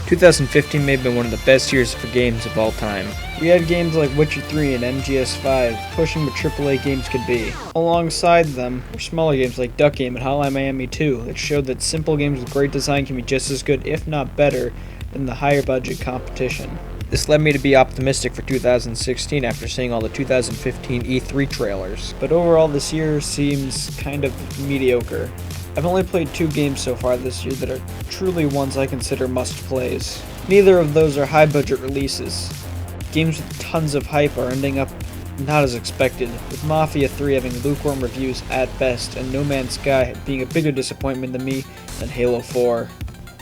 2015 may have been one of the best years for games of all time. We had games like Witcher 3 and MGS5 pushing what AAA games could be. Alongside them were smaller games like Duck Game and Hotline Miami 2 that showed that simple games with great design can be just as good, if not better, than the higher budget competition. This led me to be optimistic for 2016 after seeing all the 2015 E3 trailers. But overall this year seems kind of mediocre. I've only played 2 games so far this year that are truly ones I consider must-plays. Neither of those are high-budget releases. Games with tons of hype are ending up not as expected, with Mafia 3 having lukewarm reviews at best, and No Man's Sky being a bigger disappointment to me than Halo 4.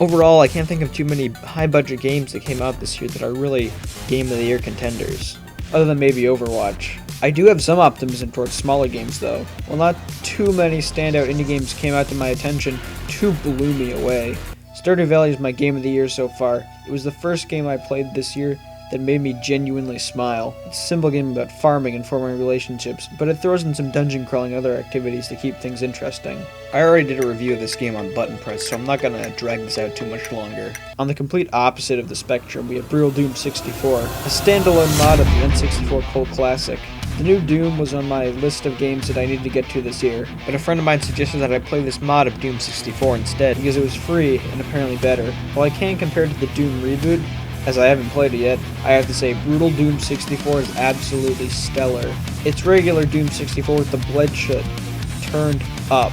Overall, I can't think of too many high-budget games that came out this year that are really Game of the Year contenders, other than maybe Overwatch. I do have some optimism towards smaller games though. While not too many standout indie games came out to my attention, 2 blew me away. Stardew Valley is my Game of the Year so far. It was the first game I played this year that made me genuinely smile. It's a simple game about farming and forming relationships, but it throws in some dungeon crawling and other activities to keep things interesting. I already did a review of this game on Button Press, so I'm not gonna drag this out too much longer. On the complete opposite of the spectrum, we have Brutal Doom 64, a standalone mod of the N64 cult classic. The new Doom was on my list of games that I needed to get to this year, but a friend of mine suggested that I play this mod of Doom 64 instead, because it was free and apparently better. While I can't compare it to the Doom reboot, as I haven't played it yet, I have to say Brutal Doom 64 is absolutely stellar. It's regular Doom 64 with the bloodshed turned up.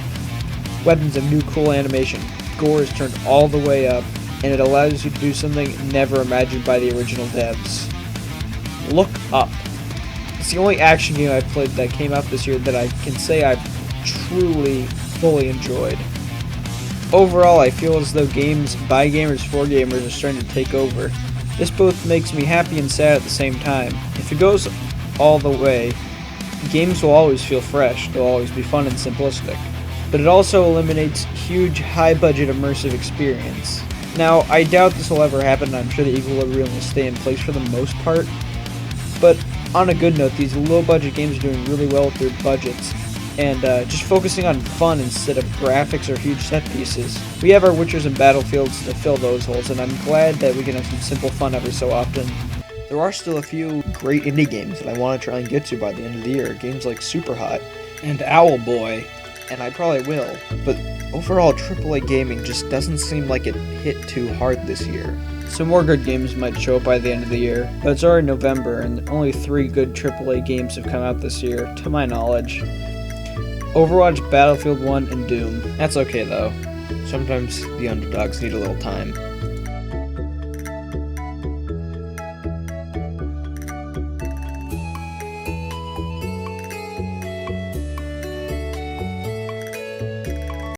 Weapons have new cool animation, gore is turned all the way up, and it allows you to do something never imagined by the original devs. Look up. It's the only action game I've played that came out this year that I can say I've truly, fully enjoyed. Overall, I feel as though games by gamers for gamers are starting to take over. This both makes me happy and sad at the same time. If it goes all the way, games will always feel fresh, they'll always be fun and simplistic. But it also eliminates huge, high-budget immersive experience. Now, I doubt this will ever happen, and I'm sure the equilibrium will stay in place for the most part, but on a good note, these low-budget games are doing really well with their budgets, and just focusing on fun instead of graphics or huge set pieces. We have our Witchers and Battlefields to fill those holes, and I'm glad that we can have some simple fun every so often. There are still a few great indie games that I want to try and get to by the end of the year, games like Superhot and Owlboy, and I probably will, but overall AAA gaming just doesn't seem like it hit too hard this year. Some more good games might show up by the end of the year, but it's already November and only 3 good AAA games have come out this year, to my knowledge. Overwatch, Battlefield 1, and Doom. That's okay though. Sometimes the underdogs need a little time.